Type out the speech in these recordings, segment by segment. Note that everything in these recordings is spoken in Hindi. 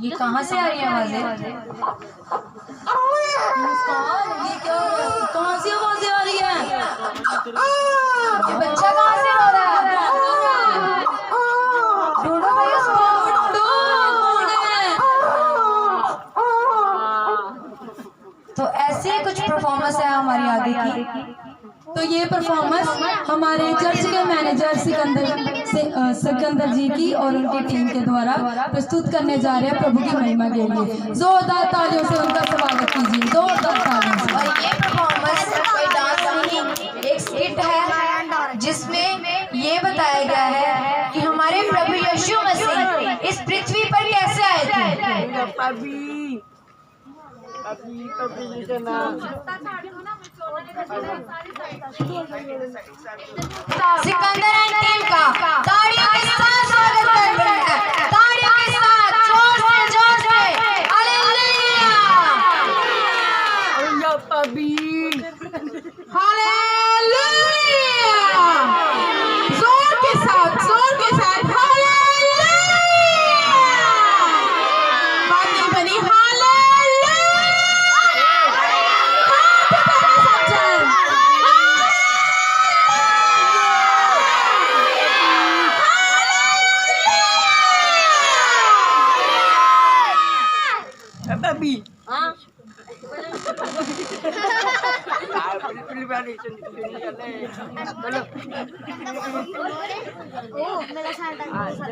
ये कहाँ से आ रही है आवाजें? ये क्या, कहाँ से आवाजें आ रही है? ये बच्चा कहाँ से रो रहा है? ढूंढो भाई उसको, ढूंढो कौन है? तो ऐसे कुछ परफॉर्मेंस है हमारी आगे की। तो ये परफॉर्मेंस हमारे चर्च के मैनेजर सिकंदर जी की और उनकी टीम के द्वारा प्रस्तुत करने जा रहे हैं प्रभु की महिमा के लिए। जोरदार तालियों से उनका स्वागत कीजिए, जोरदार तालियों से। और ये परफॉर्मेंस कोई डांस नहीं, एक स्किट है जिसमें ये बताया गया है कि हमारे प्रभु यीशु मसीह इस पृथ्वी पर कैसे आए थे। सिकंदर एंड टीम का तालियों के साथ स्वागत करते हैं, तालियों के साथ जोर से हालेलुया हालेलुया, जोर के साथ हालेलुया, बात नहीं बनी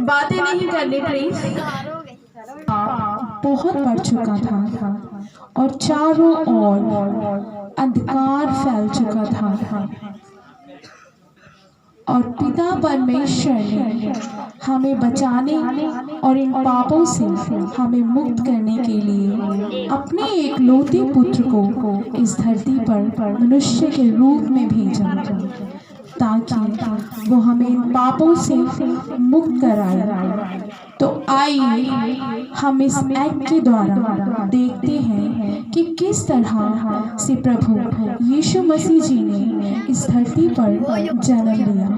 बातें नहीं करनी प्लीज। बहुत बढ़ चुका था और चारों ओर अंधकार फैल चुका था और पिता परमेश्वर ने हमें बचाने और इन पापों से हमें मुक्त करने के लिए अपने एक लौते पुत्र को इस धरती पर मनुष्य के रूप में भेजा ताकि वो हमें इन पापों से मुक्त कराए। तो आइए हम इस एक्ट के द्वारा देखते हैं कि किस तरह से प्रभु यीशु मसीह जी ने इस धरती पर जन्म लिया।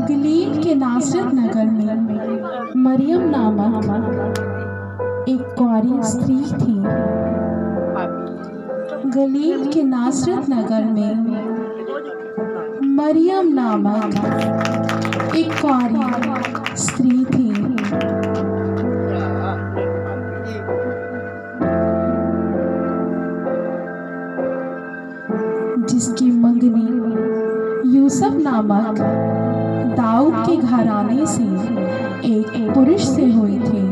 गलील के नासरत नगर में मरियम नामक एक कुंवारी स्त्री थी। गलील के नासरत नगर में मरियम नामक एक कुंवारी स्त्री थी। जिसकी मंगनी यूसुफ नामक दाऊद के घराने से एक पुरुष से हुई थी।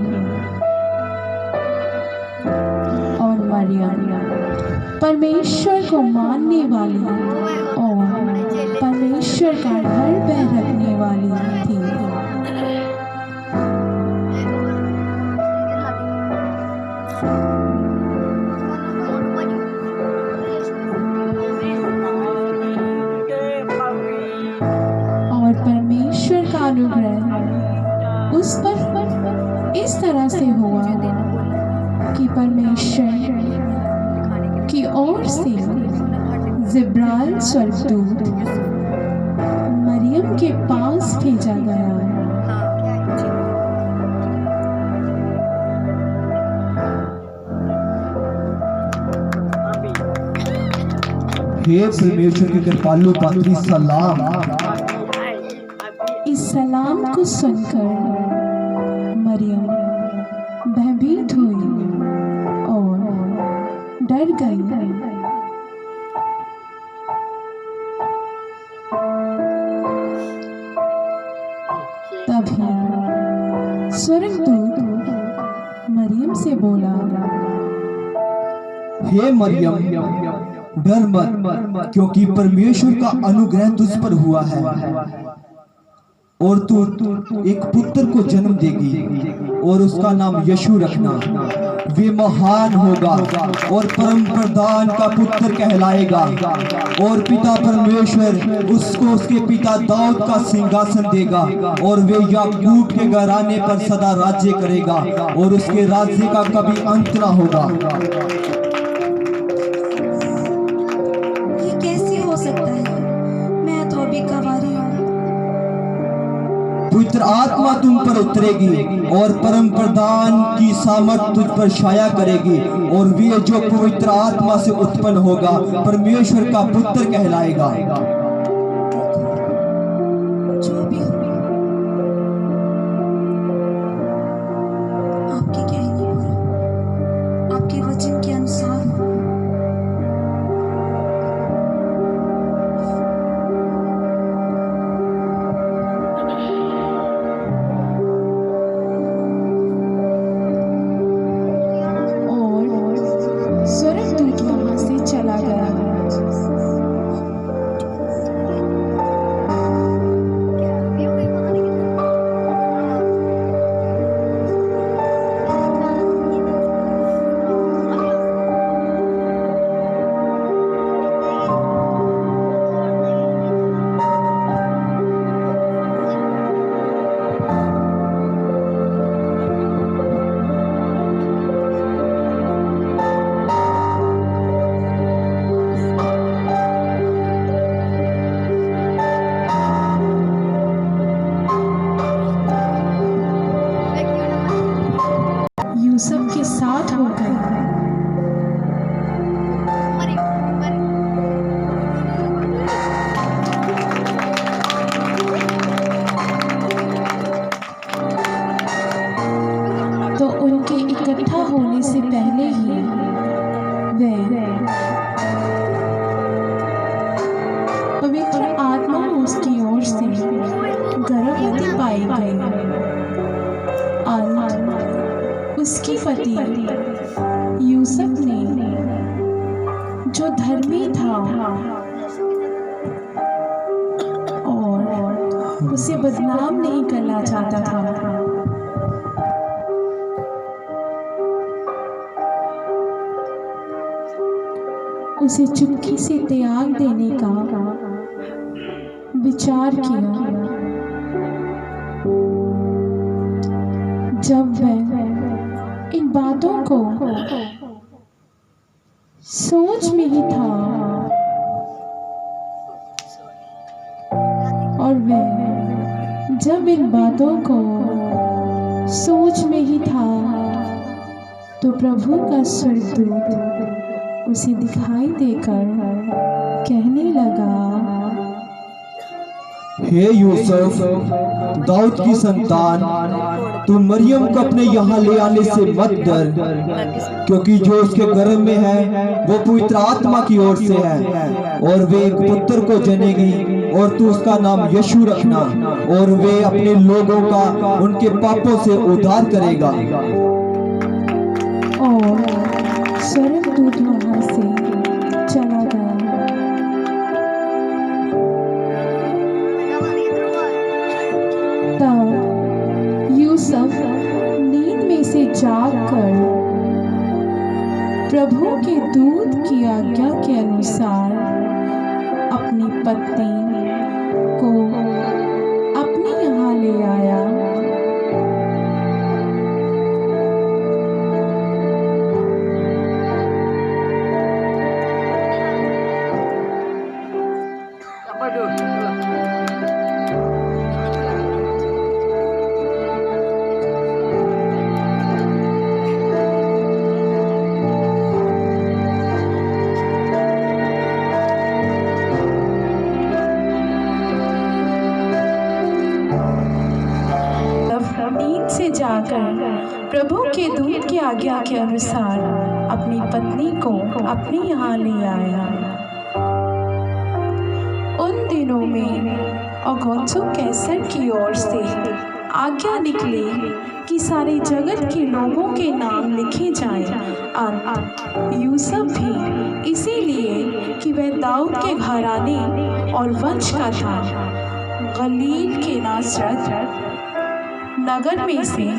और मरियम परमेश्वर को मानने वाली और परमेश्वर का डर भय रखने वाली थी। परमेश्वर का अनुग्रह उस पर इस तरह से हुआ कि परमेश्वर की ओर से जिब्राइल स्वर्गदूत मरियम के पास भेजा गया। हे परमेश्वर की कृपालु पात्री सलाम। इस सलाम को सुनकर मरियम भयभीत हुई और डर गई। तभी स्वर्गदूत मरियम से बोला, हे मरियम डर मत, क्योंकि परमेश्वर का अनुग्रह तुझ पर हुआ है और तू एक पुत्र को जन्म देगी और उसका नाम यीशु रखना। वे महान होगा और परम प्रधान का पुत्र कहलाएगा और पिता परमेश्वर उसको उसके पिता दाऊद का सिंहासन देगा और वे याकूब के घराने पर सदा राज्य करेगा और उसके राज्य का कभी अंत ना होगा। ये कैसे हो सकता है? मैं तो अभी कवारी हूँ। पवित्र आत्मा तुम पर उतरेगी और परम प्रधान की सामर्थ तुझ पर छाया करेगी और वे जो पवित्र आत्मा से उत्पन्न होगा परमेश्वर का पुत्र कहलाएगा। जो भी हो, आपके कहने पर, आपके वचन के अनुसार स्वर्गदूत वहां से चला गया। यूसुफ के साथ हो गए। तो उनके इकट्ठा होने से पहले ही वे पवित्र आत्मा उसकी ओर से गर्भवती पाई गई। उसकी पति यूसुफ ने जो धर्मी था और उसे बदनाम नहीं करना चाहता था, उसे चुपके से त्याग देने का विचार किया। जब वह इन बातों को सोच में ही था और वह जब इन बातों को सोच में ही था तो प्रभु का स्वर्गदूत उसे दिखाई देकर कहने लगा, हे यूसुफ, दाऊद की संतान, तू मरियम को अपने यहाँ ले आने से मत डर, क्योंकि जो उसके गर्भ में है वो पवित्र आत्मा की ओर से है और वे एक पुत्र को जनेगी और तू उसका नाम यीशु रखना और वे अपने लोगों का उनके पापों से उद्धार करेगा। और स्वर्गदूत वहां से चला गया। तब यूसुफ नींद में से जागकर प्रभु के दूत की आज्ञा के अनुसार अपनी पत्नी को अपने यहाँ ले आया। नींद से जाकर प्रभु के दूत की आज्ञा के अनुसार अपनी पत्नी को अपने यहाँ ले आया। उन दिनों में औगुस्तो कैसर की ओर से आज्ञा निकली कि सारे जगत के लोगों के नाम लिखे जाएं। यूसुफ भी इसीलिए कि वह दाऊद के घराने और वंश का था, गलील के नासरत नगर में से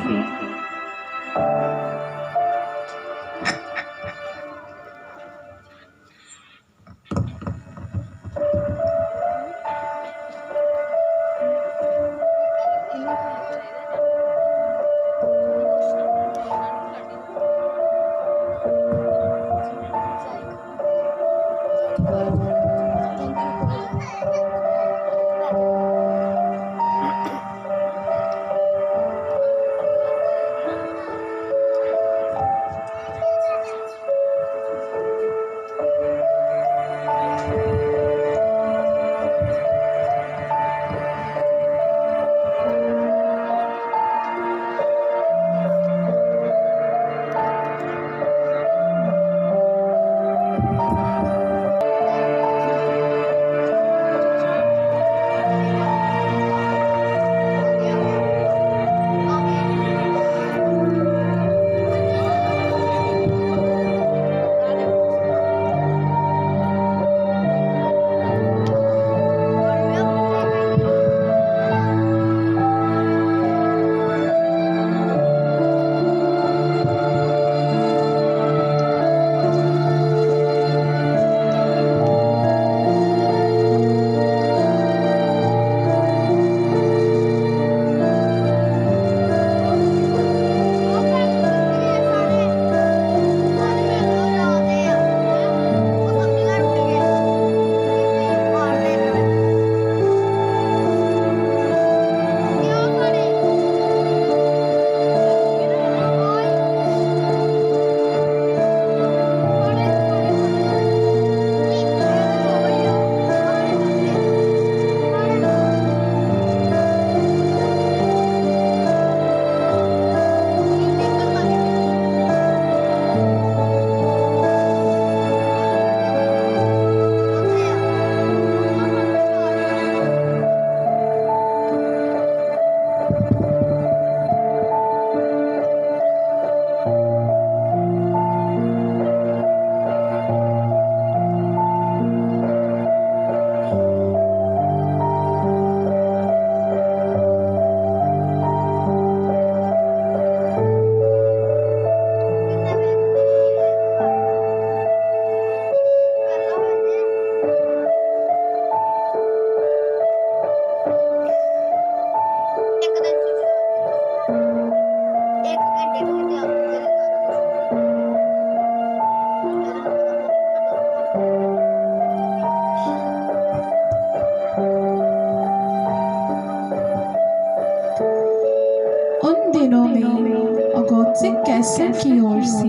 कैसर की ओर से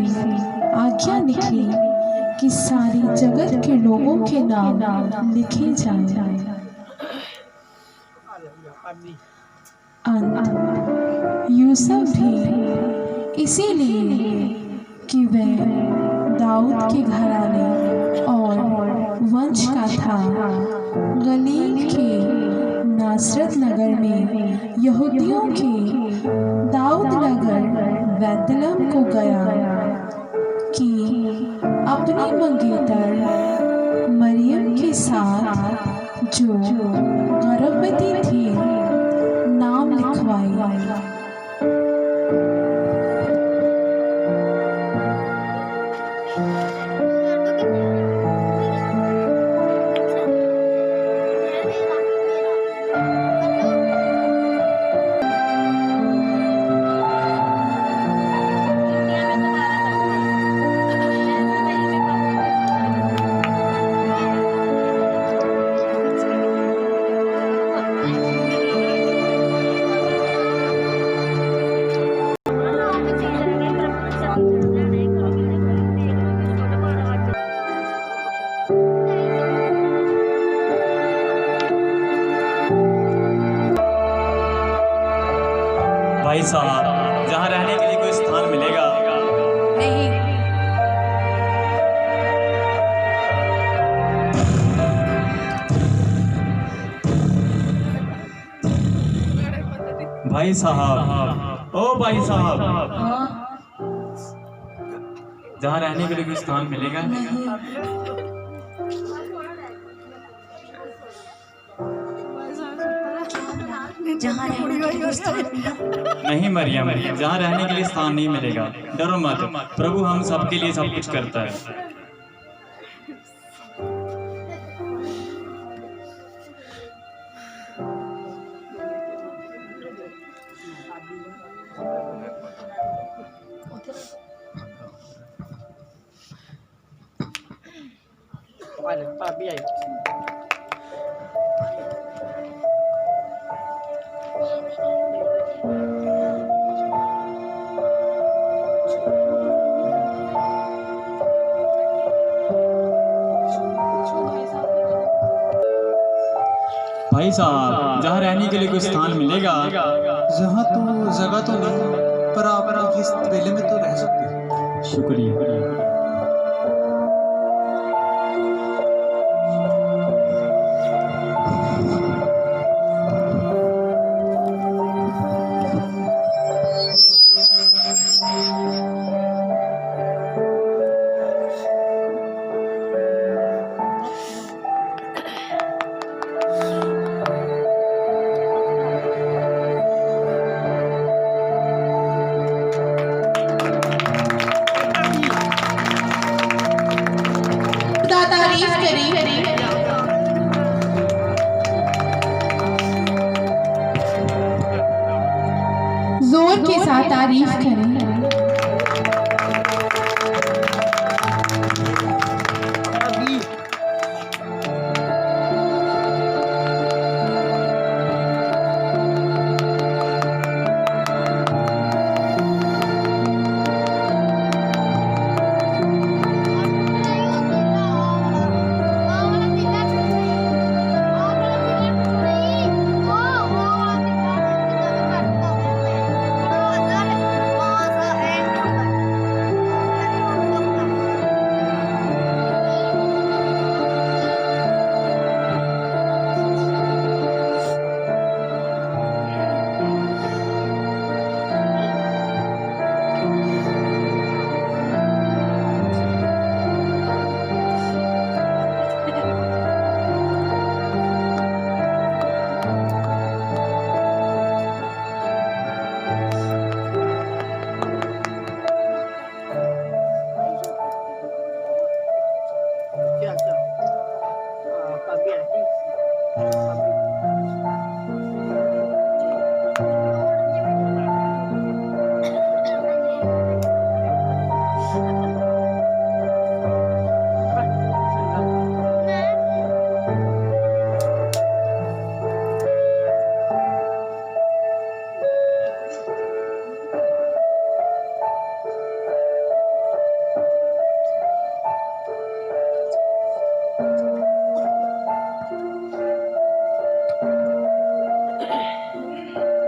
आज्ञा निकली कि सारी जगत के लोगों के नाम लिखे जाएं। यूसुफ भी इसीलिए कि वह दाऊद के घराने और वंश का था, गलील के नासरत नगर में यहूदियों के दाऊद नगर बैतलहम को गया कि अपनी मंगेतर मरियम के साथ जो गर्भवती थी नाम लिखवाई। भाई साहब, जहाँ रहने के लिए कोई स्थान मिलेगा? नहीं। भाई साहब, ओ भाई साहब, जहाँ रहने के लिए कोई स्थान मिलेगा? जहाँ रहने के लिए स्थान मिला। नहीं मरियम, जहाँ रहने के लिए स्थान नहीं मिलेगा। डरो मत, प्रभु हम सबके लिए सब कुछ करता है। भाई साहब, जहाँ रहने के लिए कोई स्थान मिलेगा। जहाँ तो जगह तो नहीं, पर आप इस बेले में तो रह सकते हैं। शुक्रिया। तारीफ करी, जोर के साथ तारीफ करें।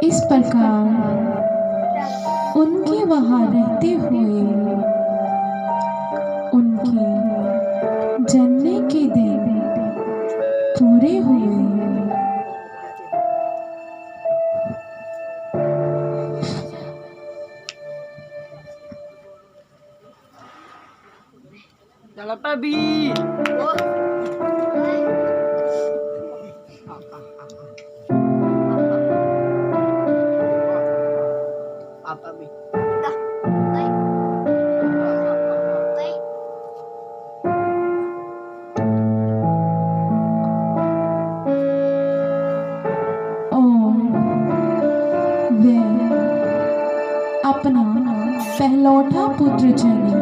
इस प्रकार उनके वहाँ रहते हुए उनके जन्मे के दिन पूरे हुए। अपना पहलौठा पुत्र जनी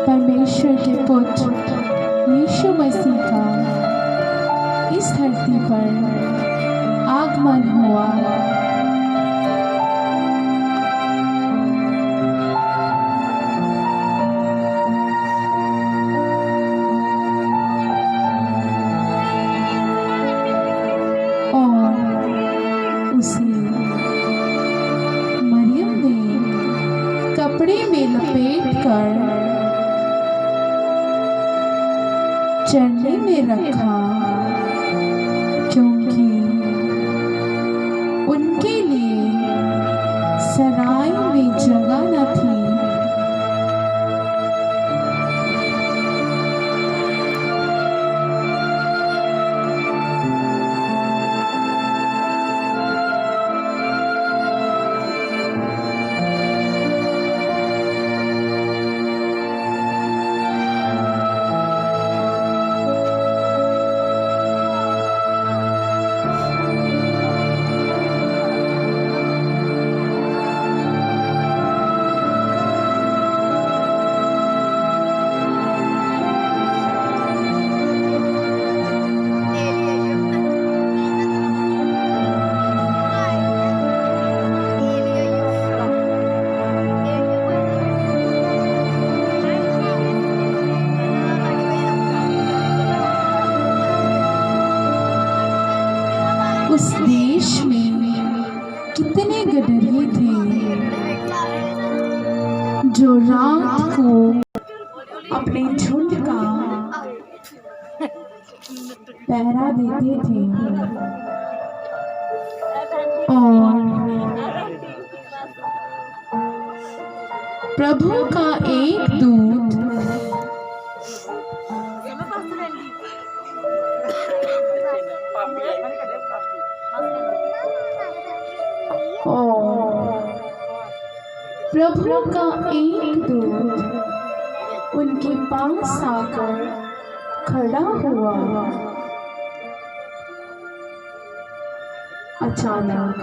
परमेश्वर के पुत्र यीशु मसीह का इस धरती पर आगमन हुआ। चरनी में रखा, क्योंकि उनके लिए सराय में जगह न थी। उस देश में कितने गडरिये थे जो रात को अपने झुंड का पहरा देते थे और प्रभु का एक दूत प्रभु का एक दूत उनके पास आकर खड़ा हुआ। अचानक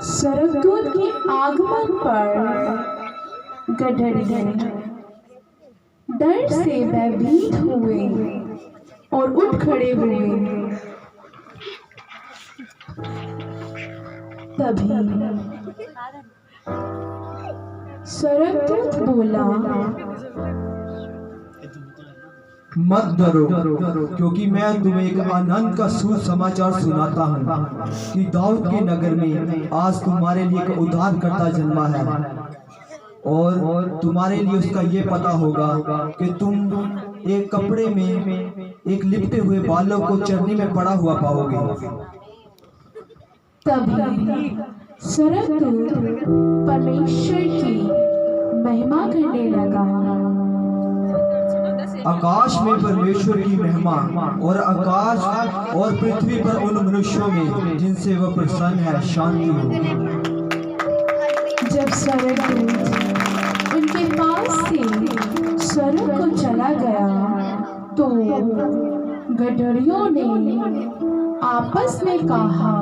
स्वर्गदूत के आगमन पर गडरिये डर से भयभीत हुए और उठ खड़े हुए। तभी स्वर्गदूत बोला, मत डरो, क्योंकि मैं तुम्हें एक आनंद का सुसमाचार सुनाता हूँ कि दाऊद के नगर में आज तुम्हारे लिए एक उद्धारकर्ता जन्मा है, और तुम्हारे लिए उसका ये पता होगा कि तुम एक कपड़े में एक लिपटे हुए बालक को चरनी में पड़ा हुआ पाओगे। तभी स्वर्गदूत परमेश्वर की महिमा करने लगा। आकाश में परमेश्वर की महिमा और आकाश और पृथ्वी पर उन मनुष्यों में जिनसे वह प्रसन्न है शांति हो। जब स्वर्गदूत उनके पास से स्वर्ग को चला गया तो गडरियों ने आपस में कहा,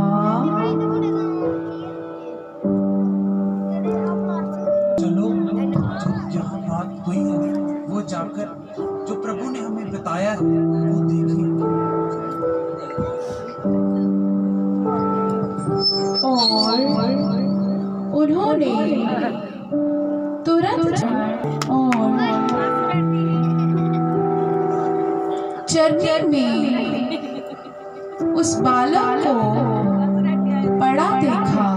चलो जहाँ बात हुई है वो जाकर जो प्रभु ने हमें बताया है वो देखिए। और उन्होंने तुरंत और चरनी में उस बालक को पड़ा देखा।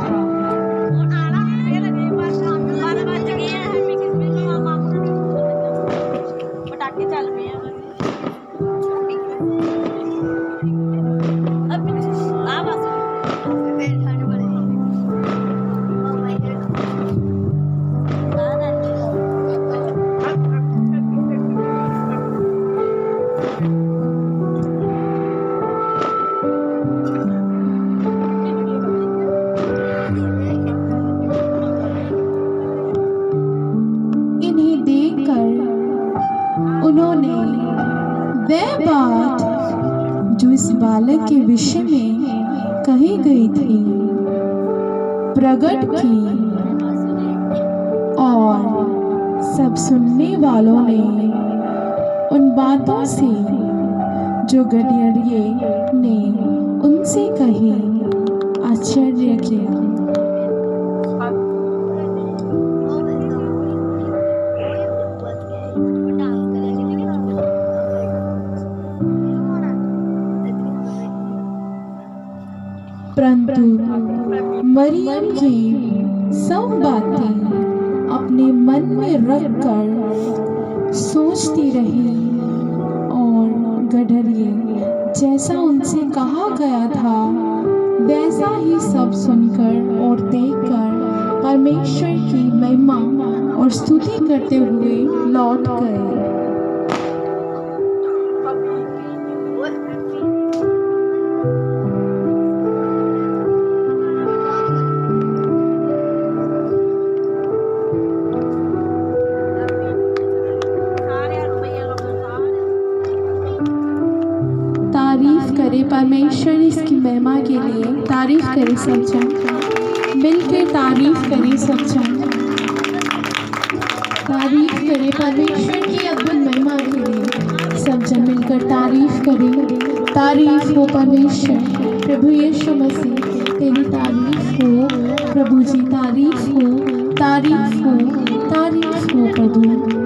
इन्हें देखकर उन्होंने वह बात जो इस बालक के विषय में कही गई थी प्रकट की, और सब सुनने वालों ने उन बातों से जो गडरिये ने उनसे कही आश्चर्य किया। परंतु मरियम की सब बातें अपने मन में रखकर सोचती रही और गडरिये जैसा उनसे कहा गया था वैसा ही सब सुनकर और देखकर परमेश्वर की महिमा और स्तुति करते हुए लौट गए। तारीफ करे परमेश्वर इसकी महिमा के लिए, तारीफ करे सब जन मिलकर, तारीफ करे सब जन, तारीफ करे परमेश्वर की अद्भुत महिमा के लिए सब जन मिलकर तारीफ करें। तारीफ हो परमेश्वर, प्रभु यीशु मसीह तेरी तारीफ हो प्रभु जी, तारीफ हो, तारीफ हो, तारीफ हो प्रभु।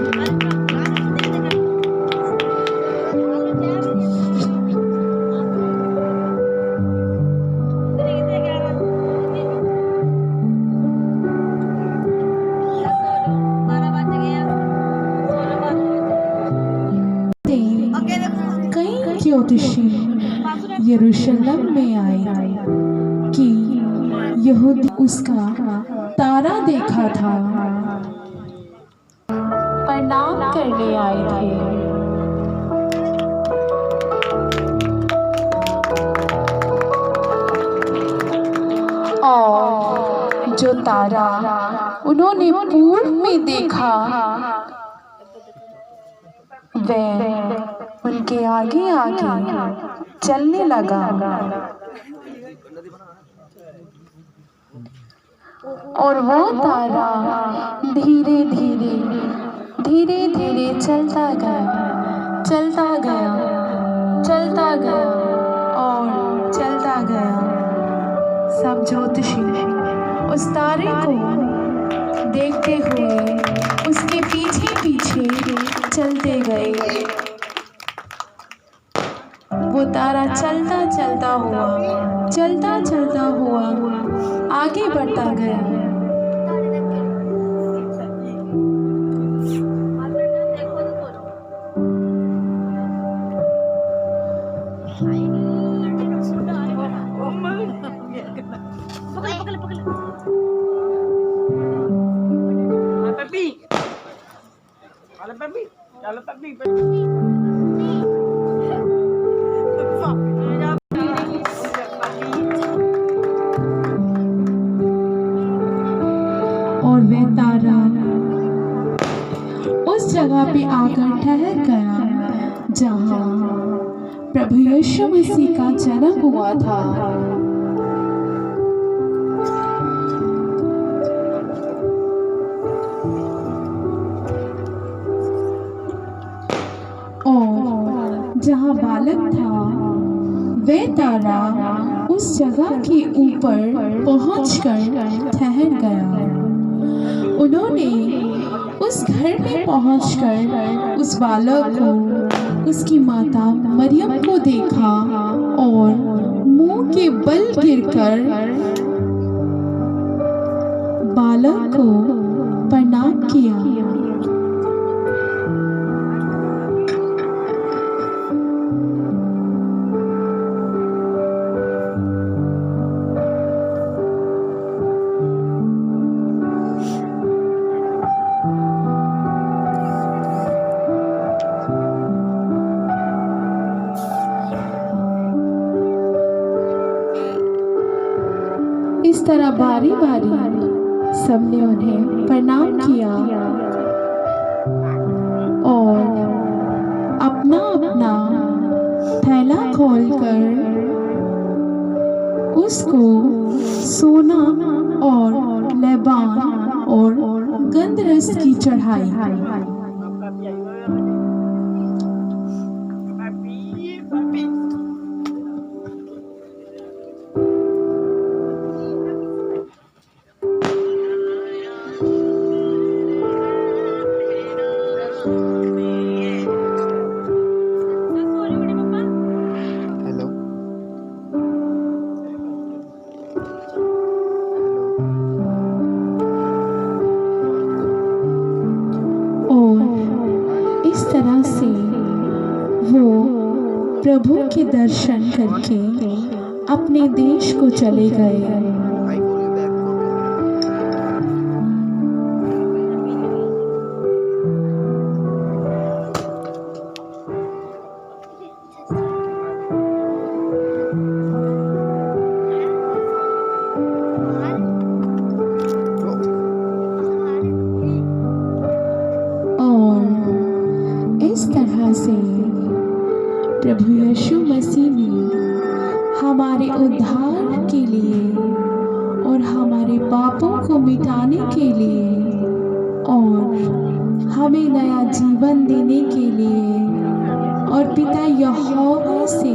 कई ज्योतिषी यरूशलेम में आए कि यहूदी उसका तारा देखा था, प्रणाम करने आए थे। और जो तारा उन्होंने पूर्व में देखा वह उनके आगे आगे चलने लगा और वो तारा धीरे धीरे धीरे धीरे चलता गया, चलता गया, चलता गया और चलता गया। सब ज्योतिषी उस तारे को देखते हुए उसके पीछे पीछे चलते गए। वो तारा चलता चलता हुआ, चलता चलता हुआ आगे बढ़ता गया। और वह तारा उस जगह पे आकर ठहर गया जहाँ प्रभु यीशु मसीह का जन्म हुआ था। और जहाँ बालक था वह तारा उस जगह के ऊपर पहुंचकर ठहर गया। उन्होंने उस घर में पहुंचकर उस बालक को, उसकी माता मरियम को देखा और मुंह के बल गिरकर बालक को प्रणाम किया। इस तरह बारी बारी सबने उन्हें प्रणाम किया और अपना अपना थैला खोलकर उसको सोना और लेबान और गंधरस की चढ़ाई। और दर्शन करके अपने देश को चले गए। इस तरह से प्रभु यीशु मसीह ने हमारे उद्धार के लिए और हमारे पापों को मिटाने के लिए और हमें नया जीवन देने के लिए और पिता यहोवा से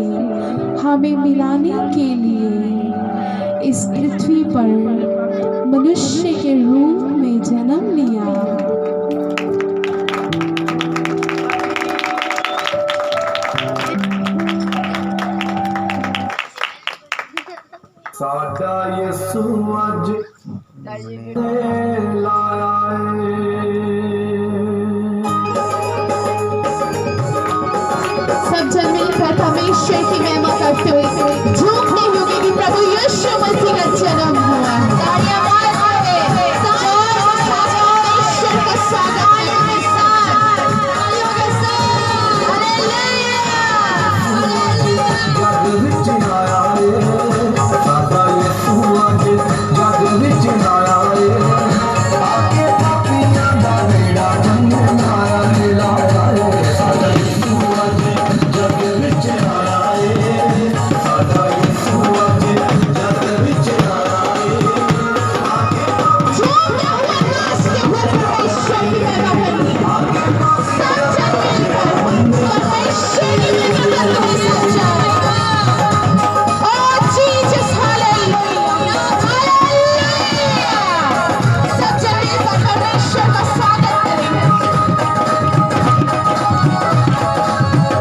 हमें मिलाने के लिए इस पृथ्वी पर मनुष्य के रूप में जन्म लिया। साडा यसू अज लाया सब जन मिलकर परमेश्वर की महिमा करते हुए